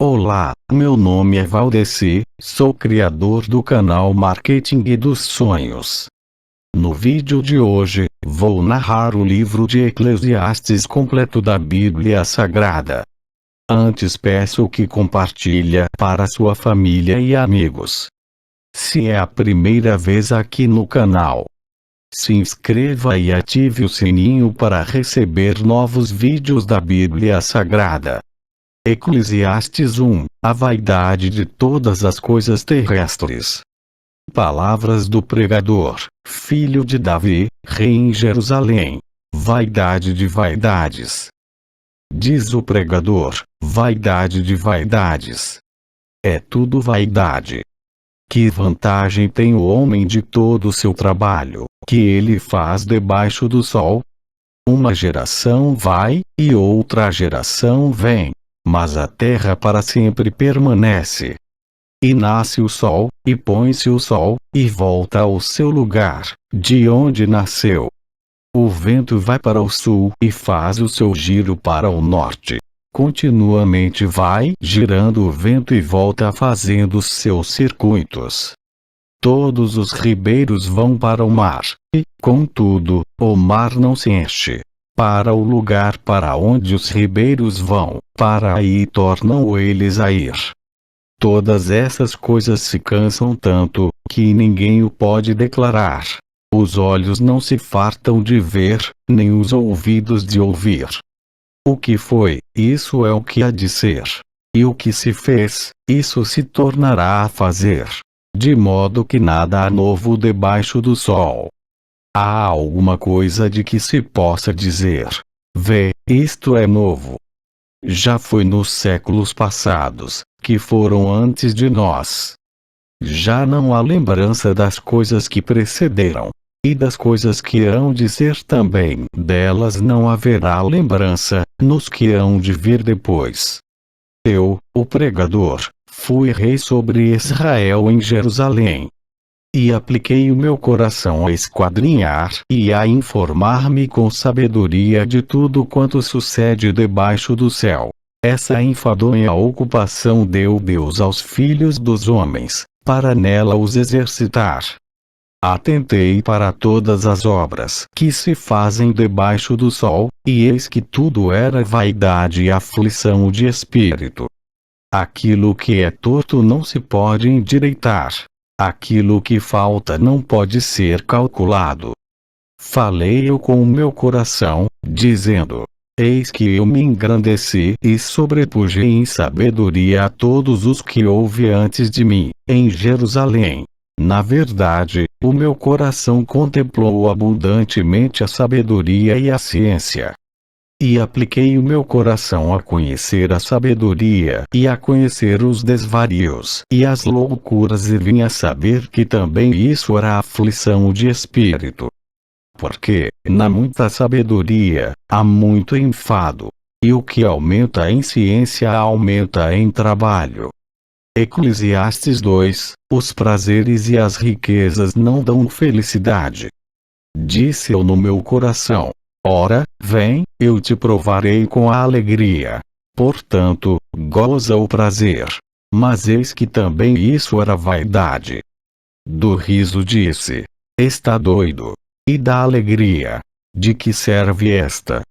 Olá, meu nome é Valdeci, sou criador do canal Marketing dos Sonhos. No vídeo de hoje, vou narrar o livro de Eclesiastes completo da Bíblia Sagrada. Antes peço que compartilhe para sua família e amigos. Se é a primeira vez aqui no canal, se inscreva e ative o sininho para receber novos vídeos da Bíblia Sagrada. Eclesiastes 1, a vaidade de todas as coisas terrestres. Palavras do pregador, filho de Davi, rei em Jerusalém. Vaidade de vaidades. Diz o pregador, vaidade de vaidades. É tudo vaidade. Que vantagem tem o homem de todo o seu trabalho, que ele faz debaixo do sol? Uma geração vai, e outra geração vem, mas a terra para sempre permanece. E nasce o sol, e põe-se o sol, e volta ao seu lugar, de onde nasceu. O vento vai para o sul, e faz o seu giro para o norte. Continuamente vai girando o vento e volta fazendo seus circuitos. Todos os ribeiros vão para o mar, e, contudo, o mar não se enche. Para o lugar para onde os ribeiros vão, para aí tornam eles a ir. Todas essas coisas se cansam tanto, que ninguém o pode declarar. Os olhos não se fartam de ver, nem os ouvidos de ouvir. O que foi, isso é o que há de ser. E o que se fez, isso se tornará a fazer. De modo que nada há novo debaixo do sol. Há alguma coisa de que se possa dizer: vê, isto é novo. Já foi nos séculos passados, que foram antes de nós. Já não há lembrança das coisas que precederam, e das coisas que hão de ser também, delas não haverá lembrança, nos que hão de vir depois. Eu, o pregador, fui rei sobre Israel em Jerusalém. E apliquei o meu coração a esquadrinhar e a informar-me com sabedoria de tudo quanto sucede debaixo do céu. Essa enfadonha ocupação deu Deus aos filhos dos homens, para nela os exercitar. Atentei para todas as obras que se fazem debaixo do sol, e eis que tudo era vaidade e aflição de espírito. Aquilo que é torto não se pode endireitar. Aquilo que falta não pode ser calculado. Falei eu com o meu coração, dizendo: eis que eu me engrandeci e sobrepujei em sabedoria a todos os que houve antes de mim, em Jerusalém. Na verdade, o meu coração contemplou abundantemente a sabedoria e a ciência. E apliquei o meu coração a conhecer a sabedoria e a conhecer os desvarios e as loucuras, e vim a saber que também isso era aflição de espírito. Porque, na muita sabedoria, há muito enfado, e o que aumenta em ciência aumenta em trabalho. Eclesiastes 2, os prazeres e as riquezas não dão felicidade. Disse eu no meu coração: ora, vem, eu te provarei com a alegria. Portanto, goza o prazer. Mas eis que também isso era vaidade. Do riso disse: está doido. E da alegria: de que serve esta?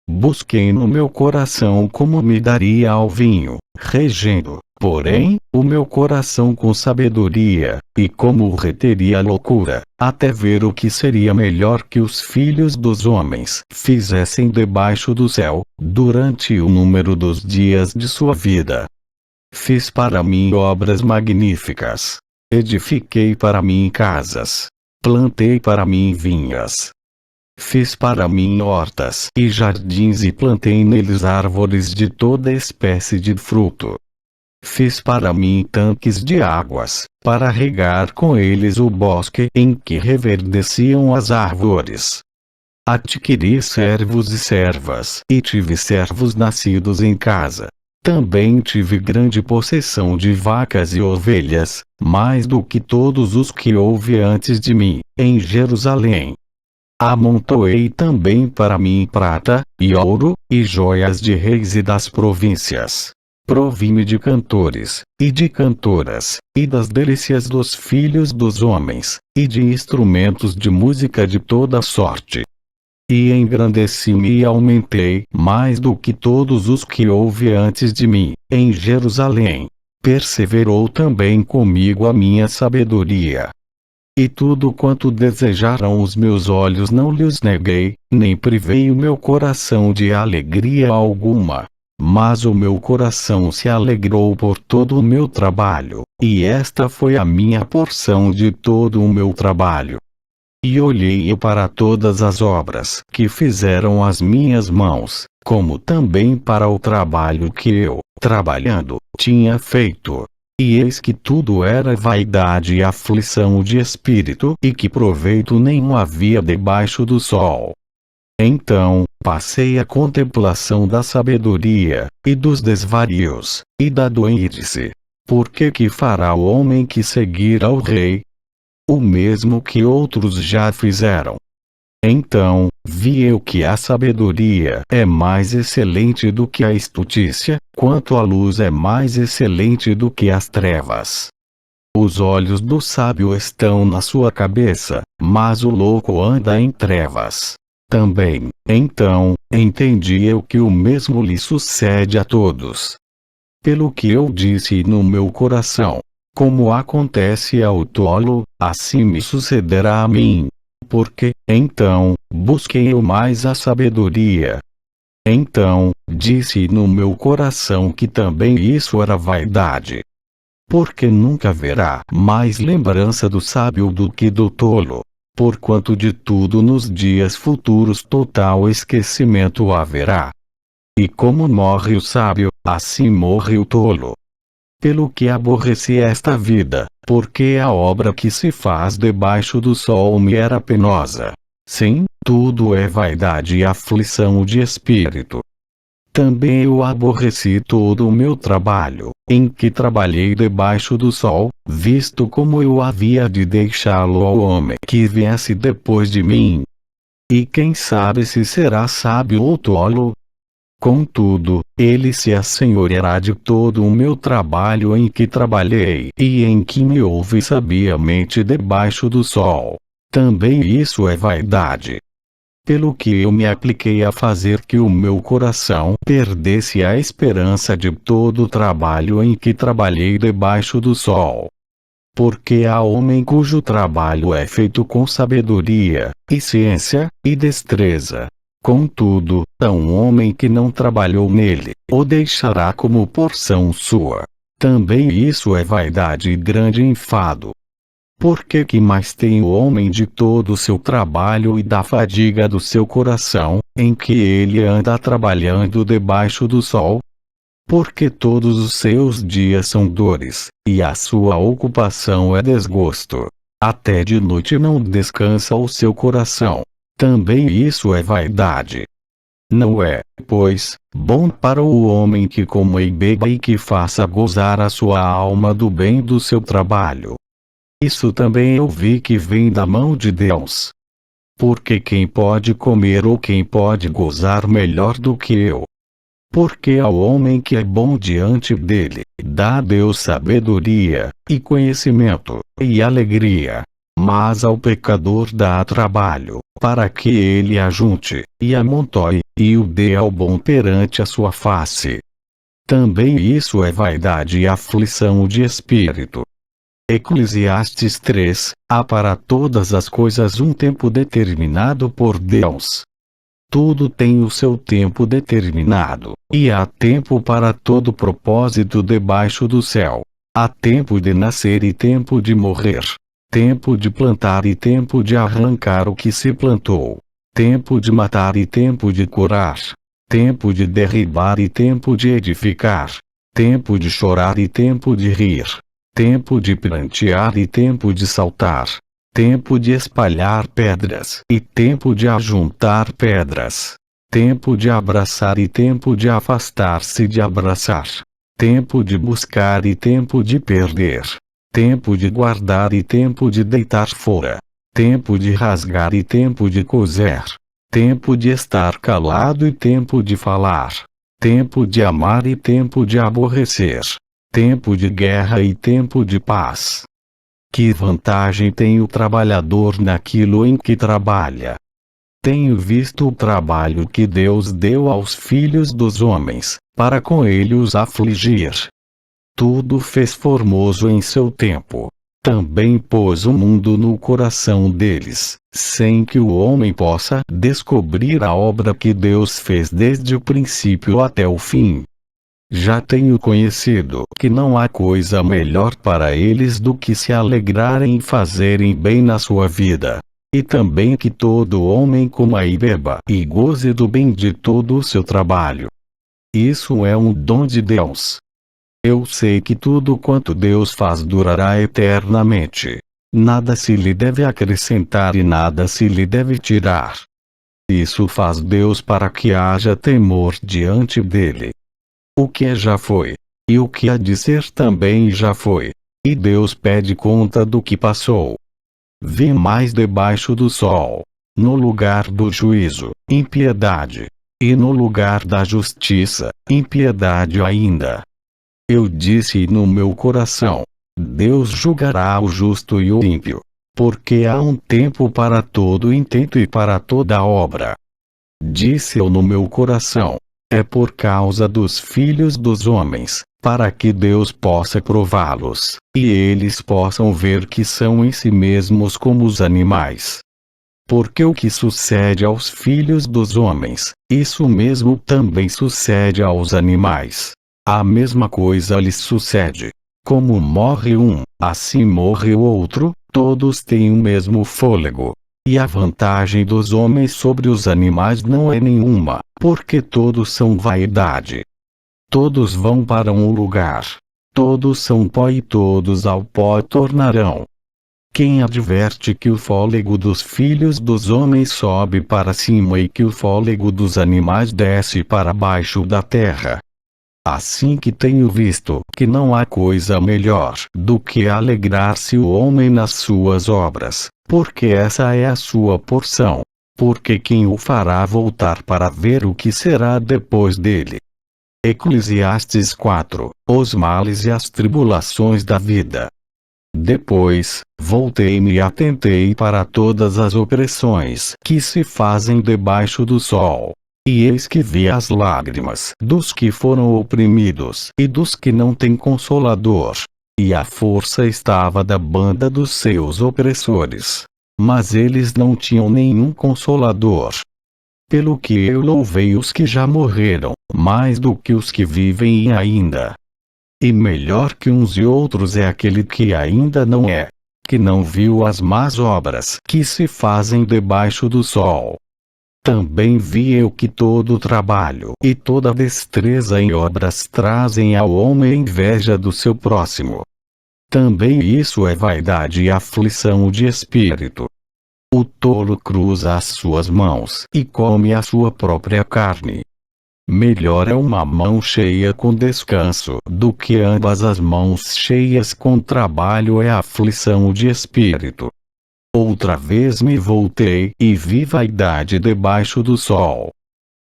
Busquei no meu coração como me daria ao vinho, regendo, porém, o meu coração com sabedoria, e como reteria a loucura, até ver o que seria melhor que os filhos dos homens fizessem debaixo do céu, durante o número dos dias de sua vida. Fiz para mim obras magníficas. Edifiquei para mim casas. Plantei para mim vinhas. Fiz para mim hortas e jardins e plantei neles árvores de toda espécie de fruto. Fiz para mim tanques de águas, para regar com eles o bosque em que reverdeciam as árvores. Adquiri servos e servas, e tive servos nascidos em casa. Também tive grande possessão de vacas e ovelhas, mais do que todos os que houve antes de mim, em Jerusalém. Amontoei também para mim prata, e ouro, e joias de reis e das províncias. Provi-me de cantores, e de cantoras, e das delícias dos filhos dos homens, e de instrumentos de música de toda sorte. E engrandeci-me e aumentei mais do que todos os que houve antes de mim, em Jerusalém. Perseverou também comigo a minha sabedoria. E tudo quanto desejaram os meus olhos não lhes neguei, nem privei o meu coração de alegria alguma. Mas o meu coração se alegrou por todo o meu trabalho, e esta foi a minha porção de todo o meu trabalho. E olhei para todas as obras que fizeram as minhas mãos, como também para o trabalho que eu, trabalhando, tinha feito. E eis que tudo era vaidade e aflição de espírito, e que proveito nenhum havia debaixo do sol. Então, passei a contemplação da sabedoria, e dos desvarios, e da doença. Porque que fará o homem que seguir ao rei? O mesmo que outros já fizeram. Então, vi eu que a sabedoria é mais excelente do que a estutícia, quanto a luz é mais excelente do que as trevas. Os olhos do sábio estão na sua cabeça, mas o louco anda em trevas. Também, então, entendi eu que o mesmo lhe sucede a todos. Pelo que eu disse no meu coração, como acontece ao tolo, assim me sucederá a mim. Porque, então, busquei eu mais a sabedoria. Então, disse no meu coração que também isso era vaidade. Porque nunca haverá mais lembrança do sábio do que do tolo. Porquanto de tudo nos dias futuros total esquecimento haverá. E como morre o sábio, assim morre o tolo. Pelo que aborreci esta vida, porque a obra que se faz debaixo do sol me era penosa. Sim, tudo é vaidade e aflição de espírito. Também eu aborreci todo o meu trabalho, em que trabalhei debaixo do sol, visto como eu havia de deixá-lo ao homem que viesse depois de mim. E quem sabe se será sábio ou tolo? Contudo, ele se assenhoreará de todo o meu trabalho em que trabalhei e em que me ouvi sabiamente debaixo do sol. Também isso é vaidade. Pelo que eu me apliquei a fazer que o meu coração perdesse a esperança de todo o trabalho em que trabalhei debaixo do sol. Porque há homem cujo trabalho é feito com sabedoria, e ciência, e destreza. Contudo, a um homem que não trabalhou nele, o deixará como porção sua. Também isso é vaidade e grande enfado. Porque que mais tem o homem de todo o seu trabalho e da fadiga do seu coração, em que ele anda trabalhando debaixo do sol? Porque todos os seus dias são dores, e a sua ocupação é desgosto. Até de noite não descansa o seu coração. Também isso é vaidade. Não é, pois, bom para o homem que coma e beba e que faça gozar a sua alma do bem do seu trabalho. Isso também eu vi que vem da mão de Deus. Porque quem pode comer ou quem pode gozar melhor do que eu? Porque ao homem que é bom diante dele, dá Deus sabedoria, e conhecimento, e alegria. Mas ao pecador dá trabalho, para que ele ajunte, e amontoe, e o dê ao bom perante a sua face. Também isso é vaidade e aflição de espírito. Eclesiastes 3, há para todas as coisas um tempo determinado por Deus. Tudo tem o seu tempo determinado, e há tempo para todo propósito debaixo do céu. Há tempo de nascer e tempo de morrer. Tempo de plantar e tempo de arrancar o que se plantou. Tempo de matar e tempo de curar. Tempo de derribar e tempo de edificar. Tempo de chorar e tempo de rir. Tempo de prantear e tempo de saltar. Tempo de espalhar pedras e tempo de ajuntar pedras. Tempo de abraçar e tempo de afastar-se de abraçar. Tempo de buscar e tempo de perder. Tempo de guardar e tempo de deitar fora. Tempo de rasgar e tempo de coser. Tempo de estar calado e tempo de falar. tempo de amar e tempo de aborrecer, tempo de guerra e tempo de paz. Que vantagem tem o trabalhador naquilo em que trabalha? Tenho visto o trabalho que Deus deu aos filhos dos homens, para com ele os afligir. Tudo fez formoso em seu tempo. Também pôs o mundo no coração deles, sem que o homem possa descobrir a obra que Deus fez desde o princípio até o fim. Já tenho conhecido que não há coisa melhor para eles do que se alegrarem e fazerem bem na sua vida. E também que todo homem coma e beba e goze do bem de todo o seu trabalho. Isso é um dom de Deus. Eu sei que tudo quanto Deus faz durará eternamente. Nada se lhe deve acrescentar e nada se lhe deve tirar. Isso faz Deus para que haja temor diante dele. O que é já foi, e o que há de ser também já foi. E Deus pede conta do que passou. Vi mais debaixo do sol, no lugar do juízo, impiedade, e no lugar da justiça, impiedade ainda. Eu disse no meu coração: Deus julgará o justo e o ímpio, porque há um tempo para todo intento e para toda obra. Disse eu no meu coração: é por causa dos filhos dos homens, para que Deus possa prová-los, e eles possam ver que são em si mesmos como os animais. Porque o que sucede aos filhos dos homens, isso mesmo também sucede aos animais. A mesma coisa lhes sucede. Como morre um, assim morre o outro, todos têm o mesmo fôlego. E a vantagem dos homens sobre os animais não é nenhuma, porque todos são vaidade. Todos vão para um lugar. Todos são pó e todos ao pó tornarão. Quem adverte que o fôlego dos filhos dos homens sobe para cima e que o fôlego dos animais desce para baixo da terra? Assim que tenho visto que não há coisa melhor do que alegrar-se o homem nas suas obras, porque essa é a sua porção. Porque quem o fará voltar para ver o que será depois dele? Eclesiastes 4, os males e as tribulações da vida. Depois, voltei-me e atentei para todas as opressões que se fazem debaixo do sol. E eis que vi as lágrimas dos que foram oprimidos e dos que não têm consolador. E a força estava da banda dos seus opressores. Mas eles não tinham nenhum consolador. Pelo que eu louvei os que já morreram, mais do que os que vivem ainda. E melhor que uns e outros é aquele que ainda não é, que não viu as más obras que se fazem debaixo do sol. Também vi eu que todo trabalho e toda destreza em obras trazem ao homem inveja do seu próximo. Também isso é vaidade e aflição de espírito. O tolo cruza as suas mãos e come a sua própria carne. Melhor é uma mão cheia com descanso do que ambas as mãos cheias com trabalho, é aflição de espírito. Outra vez me voltei e vi vaidade debaixo do sol.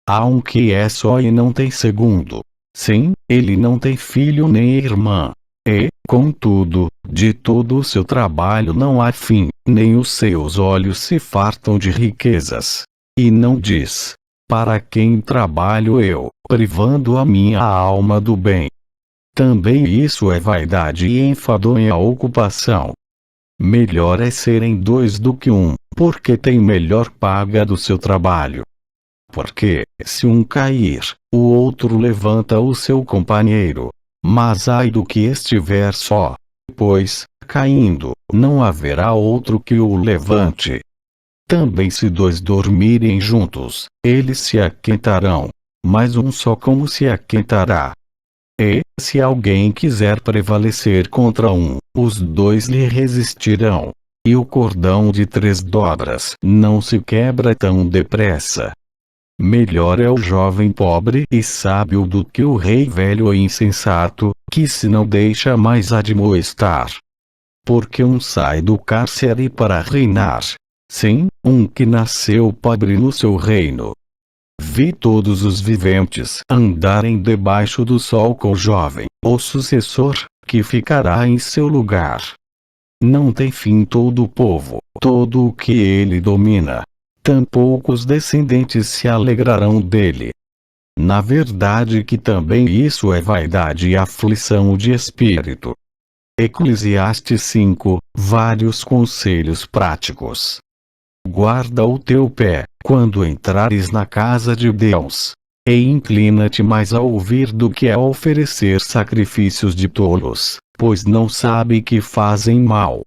Há um que é só e não tem segundo. Sim, ele não tem filho nem irmã. E, contudo, de todo o seu trabalho não há fim, nem os seus olhos se fartam de riquezas. E não diz: para quem trabalho eu, privando a minha alma do bem? Também isso é vaidade e enfadonha ocupação. Melhor é serem dois do que um, porque tem melhor paga do seu trabalho. Porque, se um cair, o outro levanta o seu companheiro. Mas ai do que estiver só, pois, caindo, não haverá outro que o levante. Também se dois dormirem juntos, eles se aquentarão, mas um só como se aquentará? E, se alguém quiser prevalecer contra um, os dois lhe resistirão. E o cordão de 3 dobras não se quebra tão depressa. Melhor é o jovem pobre e sábio do que o rei velho e insensato, que se não deixa mais admoestar. Porque um sai do cárcere para reinar. Sim, um que nasceu pobre no seu reino. Vi todos os viventes andarem debaixo do sol com o jovem, o sucessor, que ficará em seu lugar. Não tem fim todo o povo, todo o que ele domina. Tampouco os descendentes se alegrarão dele. Na verdade que também isso é vaidade e aflição de espírito. Eclesiastes 5, vários conselhos práticos. Guarda o teu pé, quando entrares na casa de Deus. E inclina-te mais a ouvir do que a oferecer sacrifícios de tolos, pois não sabe que fazem mal.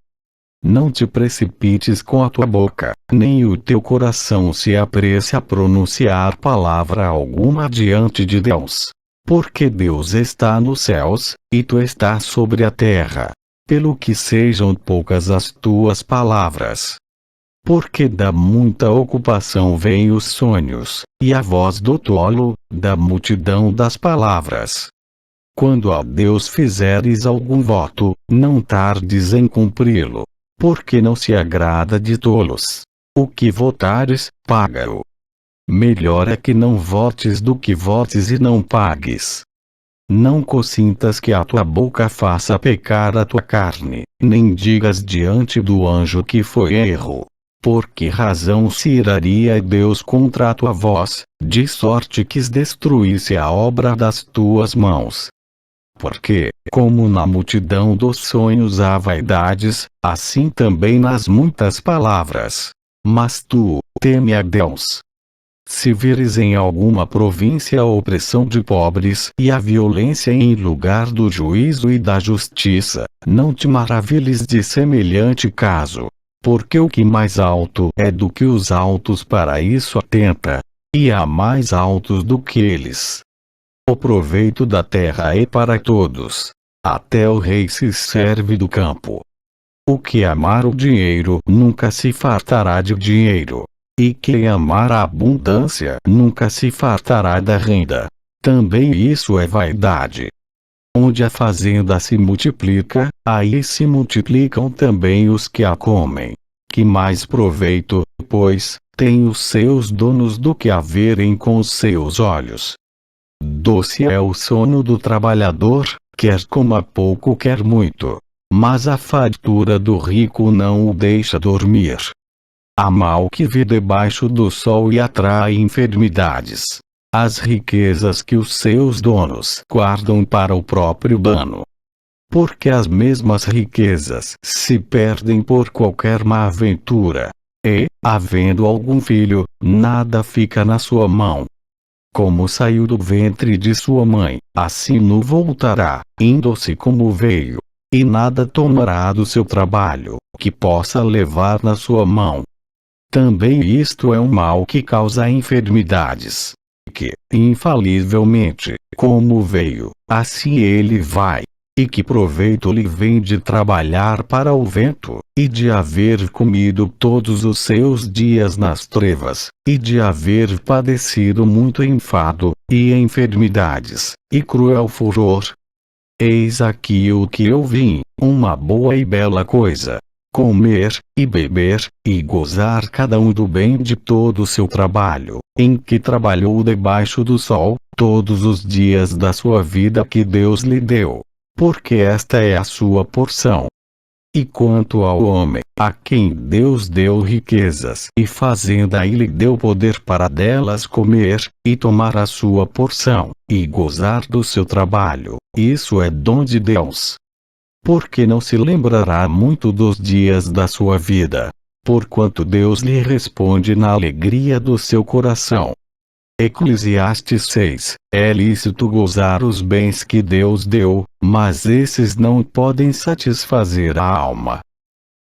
Não te precipites com a tua boca, nem o teu coração se apresse a pronunciar palavra alguma diante de Deus. Porque Deus está nos céus, e tu estás sobre a terra. Pelo que sejam poucas as tuas palavras. Porque da muita ocupação vêm os sonhos, e a voz do tolo, da multidão das palavras. Quando a Deus fizeres algum voto, não tardes em cumpri-lo. Porque não se agrada de tolos. O que votares, paga-o. Melhor é que não votes do que votes e não pagues. Não consintas que a tua boca faça pecar a tua carne, nem digas diante do anjo que foi erro. Por que razão se iraria Deus contra a tua voz, de sorte que destruísse a obra das tuas mãos? Porque, como na multidão dos sonhos há vaidades, assim também nas muitas palavras. Mas tu, teme a Deus. Se vires em alguma província a opressão de pobres e a violência em lugar do juízo e da justiça, não te maravilhes de semelhante caso. Porque o que mais alto é do que os altos para isso atenta, e há mais altos do que eles. O proveito da terra é para todos. Até o rei se serve do campo. O que amar o dinheiro nunca se fartará de dinheiro. E quem amar a abundância nunca se fartará da renda. Também isso é vaidade. Onde a fazenda se multiplica, aí se multiplicam também os que a comem. Que mais proveito, pois, tem os seus donos do que a verem com os seus olhos. Doce é o sono do trabalhador, quer coma pouco quer muito. Mas a fartura do rico não o deixa dormir. Há mal que vê debaixo do sol e atrai enfermidades. As riquezas que os seus donos guardam para o próprio dano. Porque as mesmas riquezas se perdem por qualquer má aventura. E, havendo algum filho, nada fica na sua mão. Como saiu do ventre de sua mãe, assim não voltará, indo-se como veio. E nada tomará do seu trabalho, que possa levar na sua mão. Também isto é um mal que causa enfermidades. Que, infalivelmente, como veio, assim ele vai. E que proveito lhe vem de trabalhar para o vento, e de haver comido todos os seus dias nas trevas, e de haver padecido muito enfado, e enfermidades, e cruel furor? Eis aqui o que eu vim, uma boa e bela coisa. Comer, e beber, e gozar cada um do bem de todo o seu trabalho, em que trabalhou debaixo do sol, todos os dias da sua vida que Deus lhe deu. Porque esta é a sua porção. E quanto ao homem, a quem Deus deu riquezas e fazenda e lhe deu poder para delas comer, e tomar a sua porção, e gozar do seu trabalho, isso é dom de Deus. Porque não se lembrará muito dos dias da sua vida, porquanto Deus lhe responde na alegria do seu coração. Eclesiastes 6, é lícito gozar os bens que Deus deu, mas esses não podem satisfazer a alma.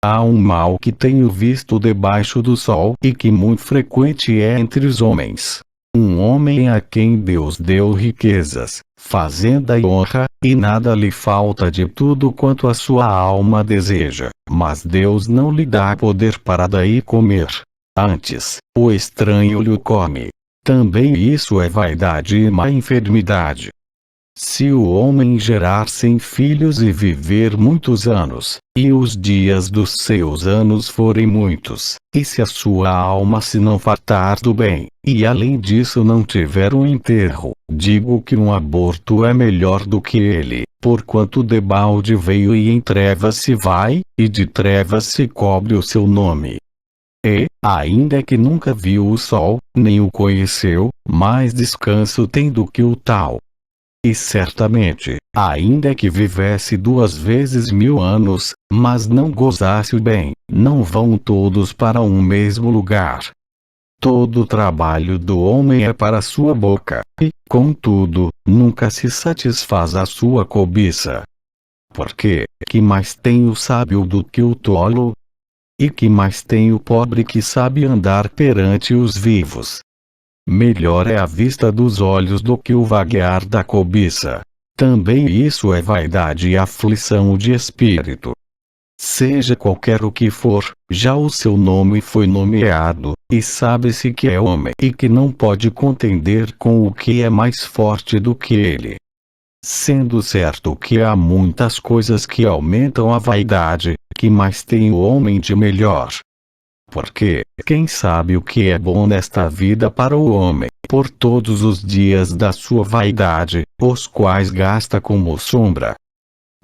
Há um mal que tenho visto debaixo do sol e que muito frequente é entre os homens. Um homem a quem Deus deu riquezas, fazenda e honra, e nada lhe falta de tudo quanto a sua alma deseja, mas Deus não lhe dá poder para daí comer. Antes, o estranho lhe come. Também isso é vaidade e má enfermidade. Se o homem gerar 100 filhos e viver muitos anos, e os dias dos seus anos forem muitos, e se a sua alma se não fartar do bem, e além disso não tiver um enterro, digo que um aborto é melhor do que ele, porquanto debalde veio e em trevas se vai, e de trevas se cobre o seu nome. E, ainda que nunca viu o sol, nem o conheceu, mais descanso tem do que o tal. E certamente, ainda que vivesse 2 vezes 1000 anos, mas não gozasse o bem, não vão todos para um mesmo lugar. Todo o trabalho do homem é para sua boca, e, contudo, nunca se satisfaz a sua cobiça. Porque, que mais tem o sábio do que o tolo? E que mais tem o pobre que sabe andar perante os vivos? Melhor é a vista dos olhos do que o vaguear da cobiça. Também isso é vaidade e aflição de espírito. Seja qualquer o que for, já o seu nome foi nomeado, e sabe-se que é homem e que não pode contender com o que é mais forte do que ele. Sendo certo que há muitas coisas que aumentam a vaidade, que mais tem o homem de melhor? Porque, quem sabe o que é bom nesta vida para o homem, por todos os dias da sua vaidade, os quais gasta como sombra?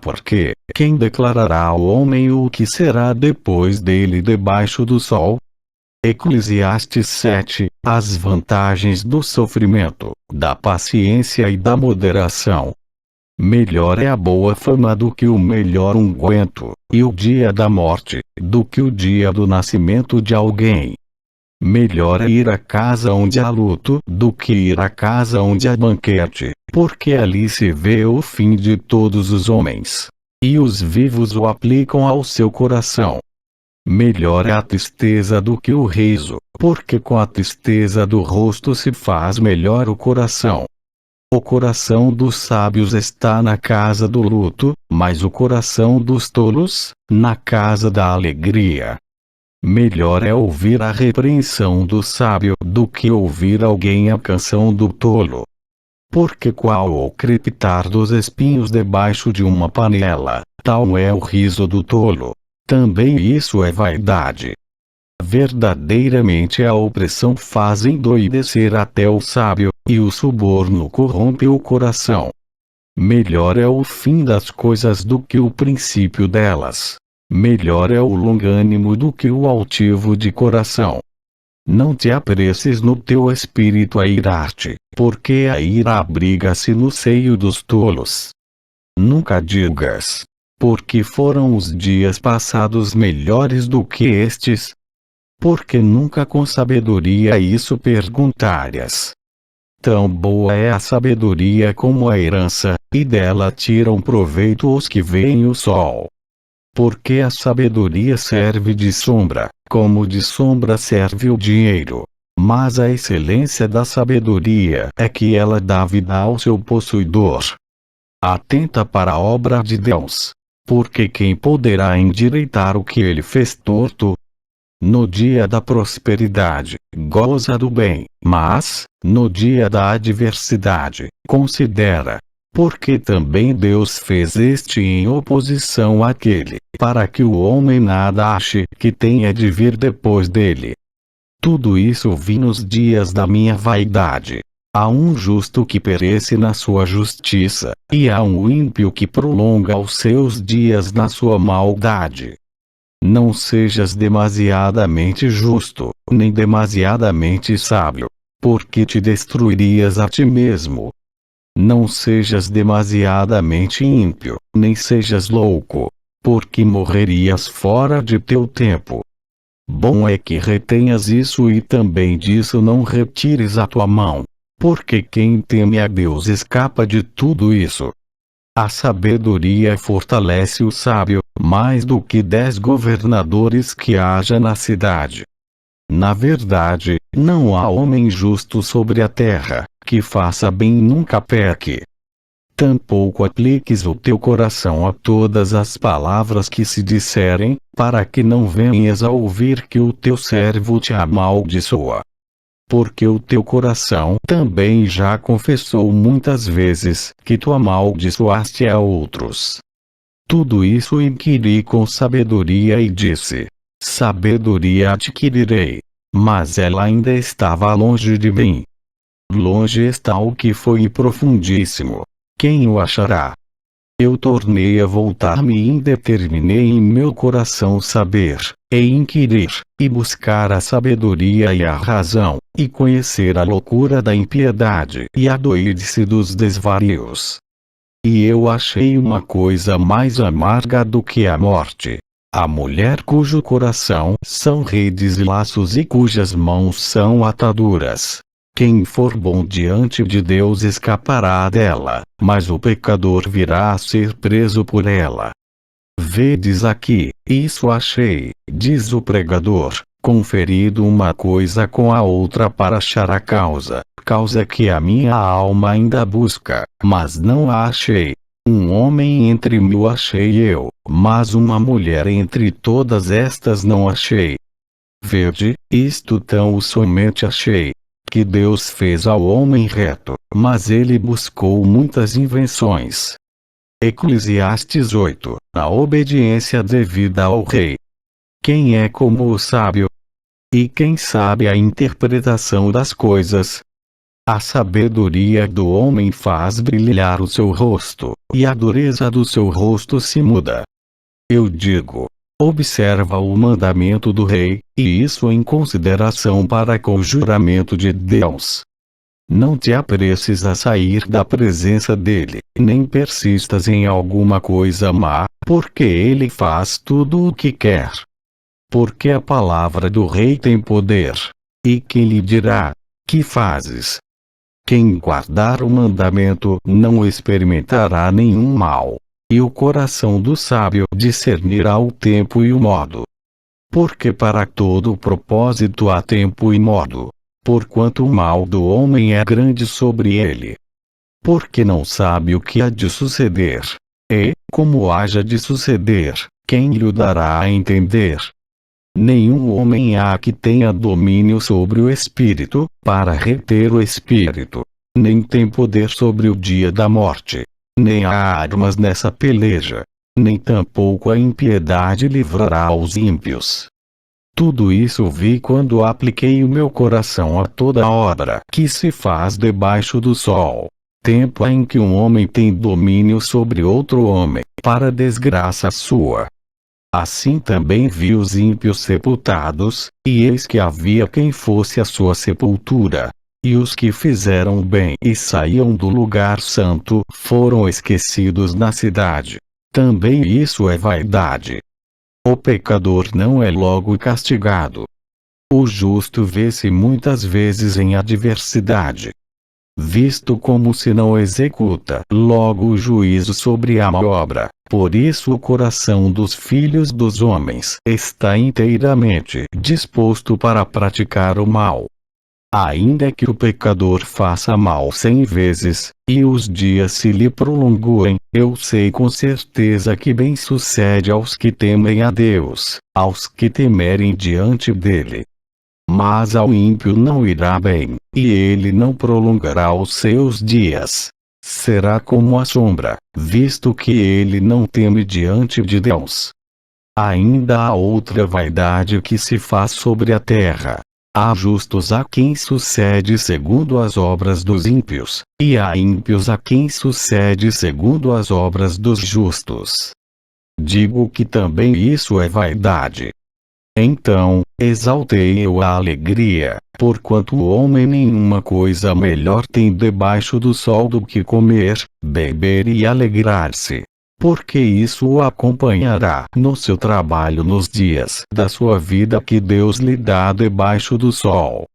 Porque, quem declarará ao homem o que será depois dele debaixo do sol? Eclesiastes 7, as vantagens do sofrimento, da paciência e da moderação. Melhor é a boa fama do que o melhor unguento, e o dia da morte, do que o dia do nascimento de alguém. Melhor é ir à casa onde há luto, do que ir à casa onde há banquete, porque ali se vê o fim de todos os homens. E os vivos o aplicam ao seu coração. Melhor é a tristeza do que o riso, porque com a tristeza do rosto se faz melhor o coração. O coração dos sábios está na casa do luto, mas o coração dos tolos, na casa da alegria. Melhor é ouvir a repreensão do sábio do que ouvir alguém a canção do tolo. Porque qual o crepitar dos espinhos debaixo de uma panela, tal é o riso do tolo. Também isso é vaidade. Verdadeiramente a opressão faz endoidecer até o sábio, e o suborno corrompe o coração. Melhor é o fim das coisas do que o princípio delas. Melhor é o longânimo do que o altivo de coração. Não te apresses no teu espírito a irar-te, porque a ira abriga-se no seio dos tolos. Nunca digas, porque foram os dias passados melhores do que estes? Porque nunca com sabedoria isso perguntares. Tão boa é a sabedoria como a herança, e dela tiram proveito os que veem o sol. Porque a sabedoria serve de sombra, como de sombra serve o dinheiro. Mas a excelência da sabedoria é que ela dá vida ao seu possuidor. Atenta para a obra de Deus. Porque quem poderá endireitar o que ele fez torto? No dia da prosperidade, goza do bem, mas, no dia da adversidade, considera. Porque também Deus fez este em oposição àquele, para que o homem nada ache que tenha de vir depois dele. Tudo isso vi nos dias da minha vaidade. Há um justo que perece na sua justiça, e há um ímpio que prolonga os seus dias na sua maldade. Não sejas demasiadamente justo, nem demasiadamente sábio, porque te destruirias a ti mesmo. Não sejas demasiadamente ímpio, nem sejas louco, porque morrerias fora de teu tempo. Bom é que retenhas isso e também disso não retires a tua mão, porque quem teme a Deus escapa de tudo isso. A sabedoria fortalece o sábio, mais do que 10 governadores que haja na cidade. Na verdade, não há homem justo sobre a terra, que faça bem e nunca peque. Tampouco apliques o teu coração a todas as palavras que se disserem, para que não venhas a ouvir que o teu servo te amaldiçoa. porque o teu coração também já confessou muitas vezes que tu amaldiçoaste a outros. Tudo isso inquiri com sabedoria e disse: sabedoria adquirirei. Mas ela ainda estava longe de mim. Longe está o que foi profundíssimo. Quem o achará? Eu tornei a voltar-me e determinei em meu coração saber, e inquirir, e buscar a sabedoria e a razão, e conhecer a loucura da impiedade e a doidice dos desvarios. E eu achei uma coisa mais amarga do que a morte. A mulher cujo coração são redes e laços e cujas mãos são ataduras. Quem for bom diante de Deus escapará dela, mas o pecador virá a ser preso por ela. Vedes aqui, isso achei, diz o pregador, conferido uma coisa com a outra para achar a causa que a minha alma ainda busca, mas não a achei. Um homem entre 1000 achei eu, mas uma mulher entre todas estas não achei. Vede, isto tão somente achei, que Deus fez ao homem reto, mas ele buscou muitas invenções. Eclesiastes 8, a obediência devida ao rei. Quem é como o sábio? E quem sabe a interpretação das coisas? A sabedoria do homem faz brilhar o seu rosto, e a dureza do seu rosto se muda. Eu digo: observa o mandamento do rei, e isso em consideração para com o juramento de Deus. Não te apresses a sair da presença dele, nem persistas em alguma coisa má, porque ele faz tudo o que quer. Porque a palavra do rei tem poder. E quem lhe dirá: que fazes? Quem guardar o mandamento não experimentará nenhum mal, e o coração do sábio discernirá o tempo e o modo. Porque para todo propósito há tempo e modo, porquanto o mal do homem é grande sobre ele. Porque não sabe o que há de suceder, e, como haja de suceder, quem lhe dará a entender? Nenhum homem há que tenha domínio sobre o espírito, para reter o espírito. Nem tem poder sobre o dia da morte. Nem há armas nessa peleja. Nem tampouco a impiedade livrará os ímpios. Tudo isso vi quando apliquei o meu coração a toda a obra que se faz debaixo do sol. Tempo em que um homem tem domínio sobre outro homem, para desgraça sua. Assim também vi os ímpios sepultados, e eis que havia quem fosse a sua sepultura. E os que fizeram bem e saíam do lugar santo, foram esquecidos na cidade. Também isso é vaidade. O pecador não é logo castigado. O justo vê-se muitas vezes em adversidade. Visto como se não executa logo o juízo sobre a má obra, por isso o coração dos filhos dos homens está inteiramente disposto para praticar o mal. Ainda que o pecador faça mal 100 vezes, e os dias se lhe prolonguem, eu sei com certeza que bem sucede aos que temem a Deus, aos que temerem diante dele. Mas ao ímpio não irá bem, e ele não prolongará os seus dias. Será como a sombra, visto que ele não teme diante de Deus. Ainda há outra vaidade que se faz sobre a terra. Há justos a quem sucede segundo as obras dos ímpios, e há ímpios a quem sucede segundo as obras dos justos. Digo que também isso é vaidade. Então, exaltei eu a alegria, porquanto o homem nenhuma coisa melhor tem debaixo do sol do que comer, beber e alegrar-se. Porque isso o acompanhará no seu trabalho nos dias da sua vida que Deus lhe dá debaixo do sol.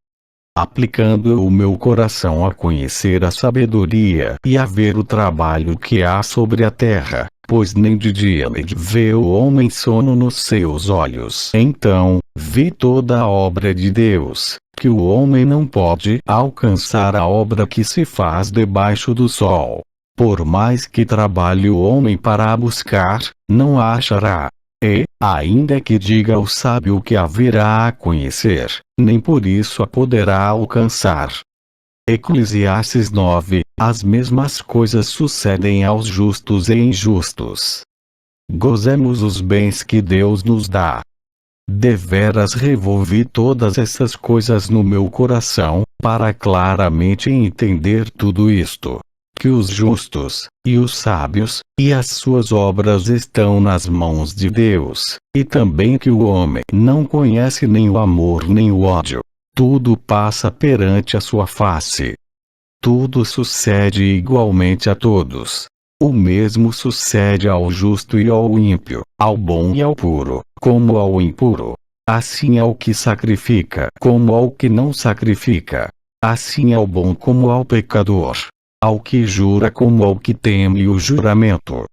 Aplicando o meu coração a conhecer a sabedoria e a ver o trabalho que há sobre a terra, pois nem de dia nem de vê o homem sono nos seus olhos. Então, vi toda a obra de Deus, que o homem não pode alcançar a obra que se faz debaixo do sol. Por mais que trabalhe o homem para a buscar, não a achará. E, ainda que diga ao sábio que haverá a conhecer, nem por isso a poderá alcançar. Eclesiastes 9. As mesmas coisas sucedem aos justos e injustos. Gozemos os bens que Deus nos dá. Deveras revolvi todas essas coisas no meu coração, para claramente entender tudo isto. Que os justos, e os sábios, e as suas obras estão nas mãos de Deus, e também que o homem não conhece nem o amor nem o ódio. Tudo passa perante a sua face. Tudo sucede igualmente a todos. O mesmo sucede ao justo e ao ímpio, ao bom e ao puro, como ao impuro. Assim ao que sacrifica, como ao que não sacrifica. Assim ao bom como ao pecador. Ao que jura como ao que teme o juramento.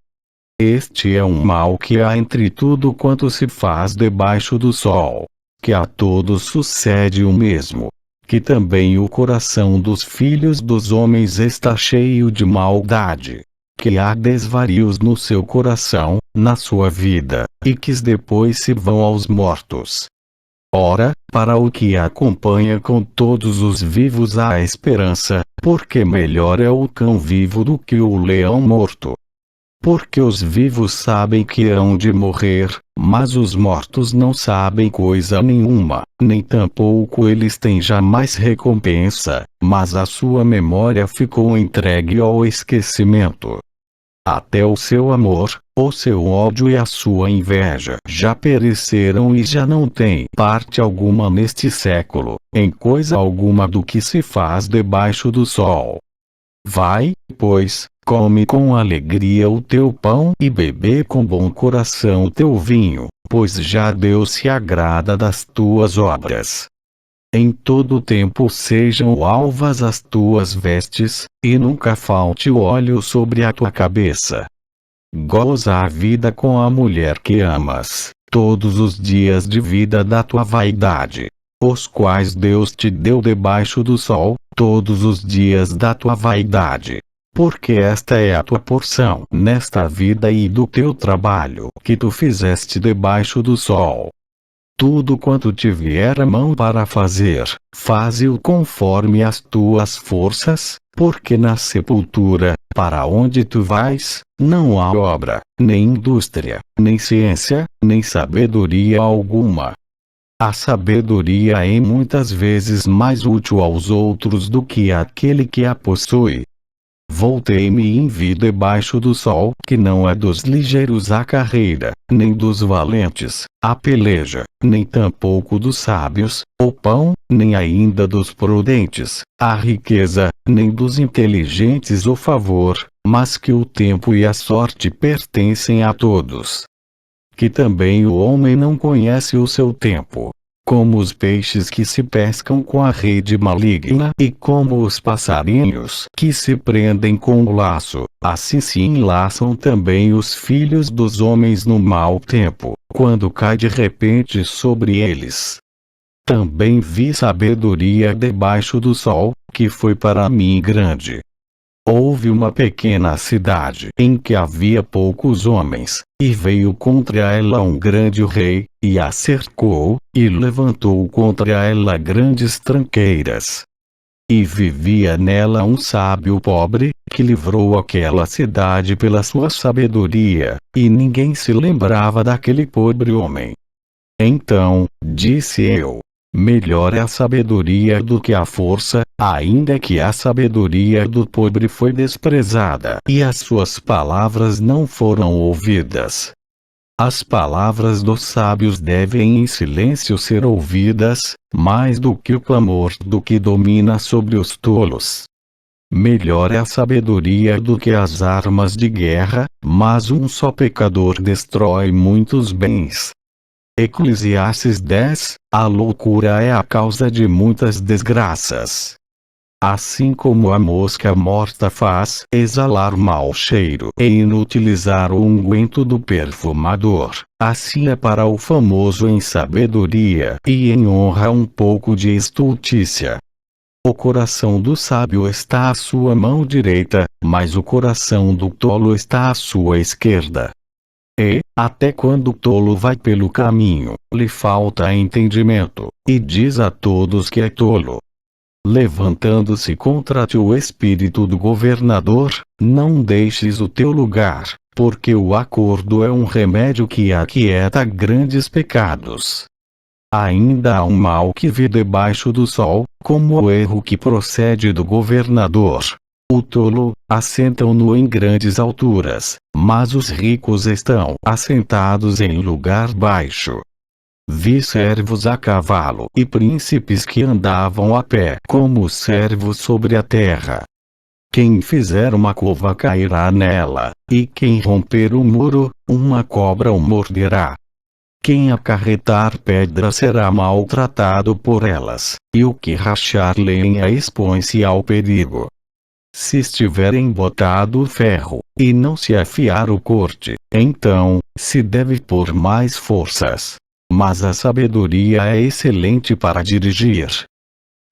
Este é um mal que há entre tudo quanto se faz debaixo do sol. Que a todos sucede o mesmo. Que também o coração dos filhos dos homens está cheio de maldade. Que há desvarios no seu coração, na sua vida, e que depois se vão aos mortos. Ora, para o que acompanha com todos os vivos há esperança, porque melhor é o cão vivo do que o leão morto. Porque os vivos sabem que hão de morrer, mas os mortos não sabem coisa nenhuma, nem tampouco eles têm jamais recompensa, mas a sua memória ficou entregue ao esquecimento. Até o seu amor, o seu ódio e a sua inveja já pereceram e já não têm parte alguma neste século, em coisa alguma do que se faz debaixo do sol. Vai, pois, come com alegria o teu pão e bebe com bom coração o teu vinho, pois já Deus se agrada das tuas obras. Em todo o tempo sejam alvas as tuas vestes, e nunca falte o óleo sobre a tua cabeça. Goza a vida com a mulher que amas, todos os dias de vida da tua vaidade, os quais Deus te deu debaixo do sol, todos os dias da tua vaidade. Porque esta é a tua porção nesta vida e do teu trabalho que tu fizeste debaixo do sol. Tudo quanto te vier a mão para fazer, faze-o conforme as tuas forças, porque na sepultura, para onde tu vais, não há obra, nem indústria, nem ciência, nem sabedoria alguma. A sabedoria é muitas vezes mais útil aos outros do que aquele que a possui. Voltei-me e vi debaixo do sol que não é dos ligeiros a carreira, nem dos valentes, a peleja, nem tampouco dos sábios, o pão, nem ainda dos prudentes, a riqueza, nem dos inteligentes o favor, mas que o tempo e a sorte pertencem a todos. Que também o homem não conhece o seu tempo. Como os peixes que se pescam com a rede maligna e como os passarinhos que se prendem com o laço, assim se enlaçam também os filhos dos homens no mau tempo, quando cai de repente sobre eles. Também vi sabedoria debaixo do sol, que foi para mim grande. Houve uma pequena cidade em que havia poucos homens, e veio contra ela um grande rei, e a cercou, e levantou contra ela grandes tranqueiras. E vivia nela um sábio pobre, que livrou aquela cidade pela sua sabedoria, e ninguém se lembrava daquele pobre homem. Então, disse eu, melhor é a sabedoria do que a força, ainda que a sabedoria do pobre foi desprezada e as suas palavras não foram ouvidas. As palavras dos sábios devem em silêncio ser ouvidas, mais do que o clamor do que domina sobre os tolos. Melhor é a sabedoria do que as armas de guerra, mas um só pecador destrói muitos bens. Eclesiastes 10. A loucura é a causa de muitas desgraças. Assim como a mosca morta faz exalar mau cheiro e inutilizar o unguento do perfumador, assim é para o famoso em sabedoria e em honra um pouco de estultícia. O coração do sábio está à sua mão direita, mas o coração do tolo está à sua esquerda. E, até quando o tolo vai pelo caminho, lhe falta entendimento, e diz a todos que é tolo. Levantando-se contra ti o espírito do governador, não deixes o teu lugar, porque o acordo é um remédio que aquieta grandes pecados. Ainda há um mal que vê debaixo do sol, como o erro que procede do governador. O tolo, assentam-no em grandes alturas, mas os ricos estão assentados em lugar baixo. Vi servos a cavalo e príncipes que andavam a pé como servos sobre a terra. Quem fizer uma cova cairá nela, e quem romper o muro, uma cobra o morderá. Quem acarretar pedra será maltratado por elas, e o que rachar lenha expõe-se ao perigo. Se estiver embotado o ferro, e não se afiar o corte, então, se deve pôr mais forças. Mas a sabedoria é excelente para dirigir.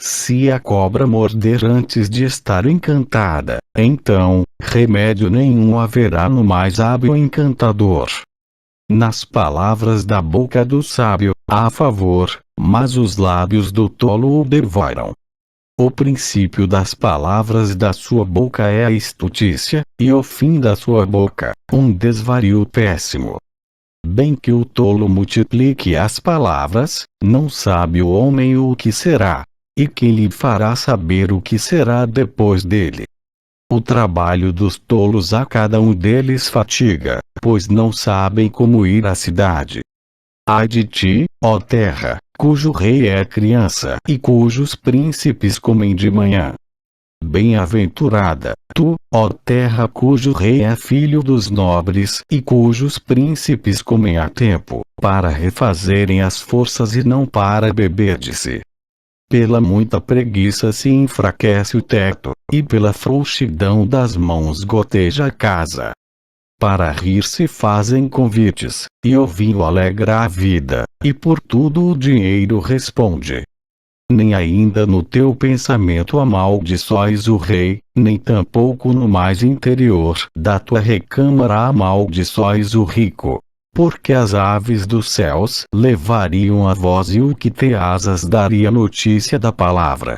Se a cobra morder antes de estar encantada, então, remédio nenhum haverá no mais hábil encantador. Nas palavras da boca do sábio, há favor, mas os lábios do tolo o devoram. O princípio das palavras da sua boca é a estutícia, e o fim da sua boca, um desvario péssimo. Bem que o tolo multiplique as palavras, não sabe o homem o que será, e quem lhe fará saber o que será depois dele. O trabalho dos tolos a cada um deles fatiga, pois não sabem como ir à cidade. Ai de ti, ó terra, cujo rei é criança e cujos príncipes comem de manhã. Bem-aventurada, tu, ó terra cujo rei é filho dos nobres e cujos príncipes comem a tempo, para refazerem as forças e não para beber de si. Pela muita preguiça se enfraquece o teto, e pela frouxidão das mãos goteja a casa. Para rir se fazem convites, e o vinho alegra a vida, e por tudo o dinheiro responde. Nem ainda no teu pensamento amaldiçoes o rei, nem tampouco no mais interior da tua recâmara amaldiçoes o rico. Porque as aves dos céus levariam a voz e o que tem asas daria notícia da palavra.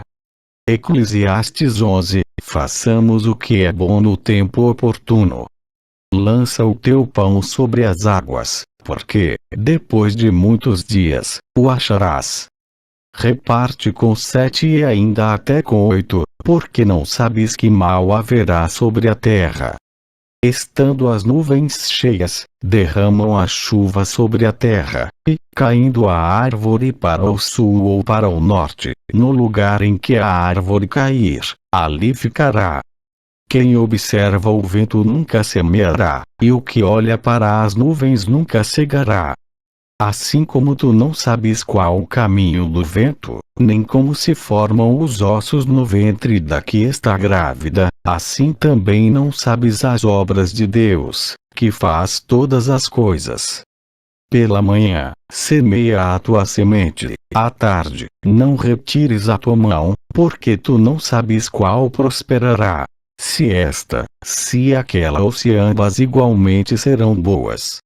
Eclesiastes 11, façamos o que é bom no tempo oportuno. Lança o teu pão sobre as águas, porque, depois de muitos dias, o acharás. Reparte com 7 e ainda até com 8, porque não sabes que mal haverá sobre a terra. Estando as nuvens cheias, derramam a chuva sobre a terra, e, caindo a árvore para o sul ou para o norte, no lugar em que a árvore cair, ali ficará. Quem observa o vento nunca semeará, e o que olha para as nuvens nunca cegará. Assim como tu não sabes qual o caminho do vento, nem como se formam os ossos no ventre da que está grávida, assim também não sabes as obras de Deus, que faz todas as coisas. Pela manhã, semeia a tua semente, à tarde, não retires a tua mão, porque tu não sabes qual prosperará. Se esta, se aquela ou se ambas igualmente serão boas.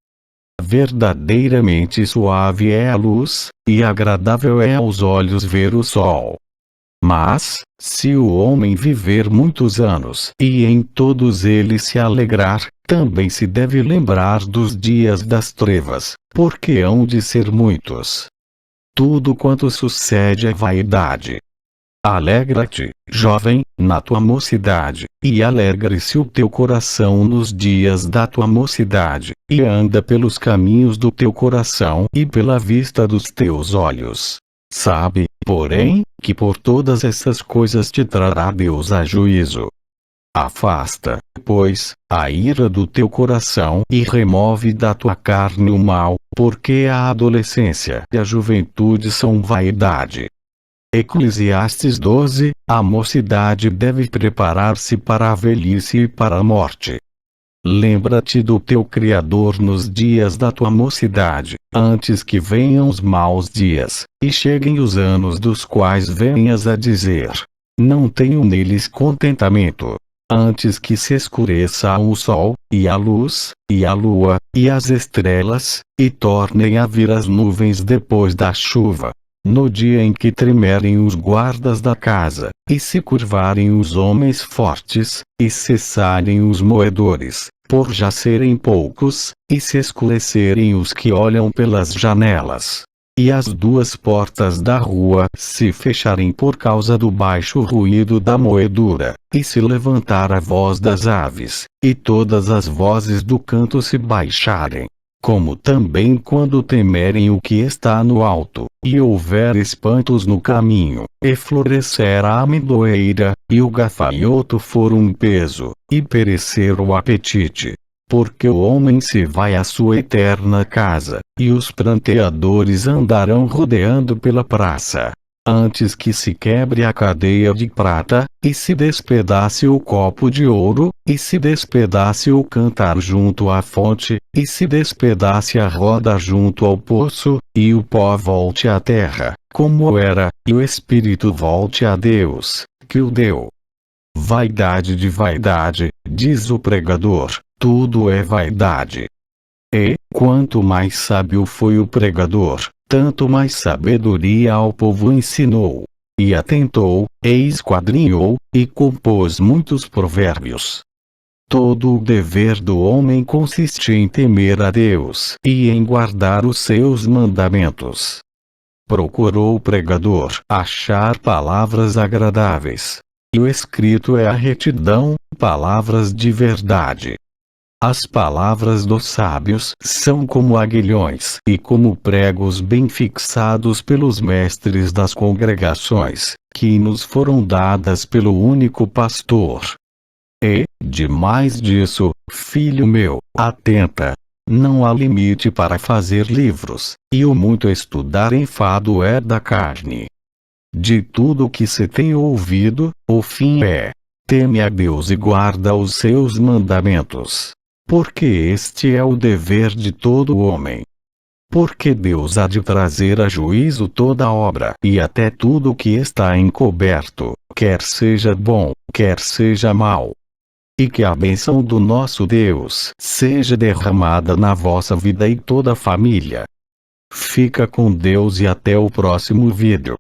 Verdadeiramente suave é a luz, e agradável é aos olhos ver o sol. Mas, se o homem viver muitos anos e em todos eles se alegrar, também se deve lembrar dos dias das trevas, porque hão de ser muitos. Tudo quanto sucede é vaidade. Alegra-te, jovem, na tua mocidade, e alegre-se o teu coração nos dias da tua mocidade, e anda pelos caminhos do teu coração e pela vista dos teus olhos. Sabe, porém, que por todas essas coisas te trará Deus a juízo. Afasta, pois, a ira do teu coração e remove da tua carne o mal, porque a adolescência e a juventude são vaidade. Eclesiastes 12, a mocidade deve preparar-se para a velhice e para a morte. Lembra-te do teu Criador nos dias da tua mocidade, antes que venham os maus dias, e cheguem os anos dos quais venhas a dizer: não tenho neles contentamento. antes que se escureçam o sol, e a luz, e a lua, e as estrelas, e tornem a vir as nuvens depois da chuva. No dia em que tremerem os guardas da casa, e se curvarem os homens fortes, e cessarem os moedores, por já serem poucos, e se escurecerem os que olham pelas janelas, e as duas portas da rua se fecharem por causa do baixo ruído da moedura, e se levantar a voz das aves, e todas as vozes do canto se baixarem, como também quando temerem o que está no alto, e houver espantos no caminho, e florescer a amendoeira, e o gafanhoto for um peso, e perecer o apetite. Porque o homem se vai à sua eterna casa, e os pranteadores andarão rodeando pela praça, antes que se quebre a cadeia de prata, e se despedace o copo de ouro, e se despedace o cantar junto à fonte, e se despedace a roda junto ao poço, e o pó volte à terra, como era, e o espírito volte a Deus, que o deu. Vaidade de vaidade, diz o pregador, tudo é vaidade. E, quanto mais sábio foi o pregador, tanto mais sabedoria ao povo ensinou. E atentou, e esquadrinhou, e compôs muitos provérbios. Todo o dever do homem consiste em temer a Deus e em guardar os seus mandamentos. Procurou o pregador achar palavras agradáveis. E o escrito é a retidão, palavras de verdade. As palavras dos sábios são como aguilhões e como pregos bem fixados pelos mestres das congregações, que nos foram dadas pelo único pastor. E, demais disso, filho meu, atenta. Não há limite para fazer livros, e o muito estudar enfado é da carne. De tudo o que se tem ouvido, o fim é: teme a Deus e guarda os seus mandamentos. Porque este é o dever de todo homem. Porque Deus há de trazer a juízo toda obra e até tudo o que está encoberto, quer seja bom, quer seja mau. E que a bênção do nosso Deus seja derramada na vossa vida e toda a família. Fica com Deus e até o próximo vídeo.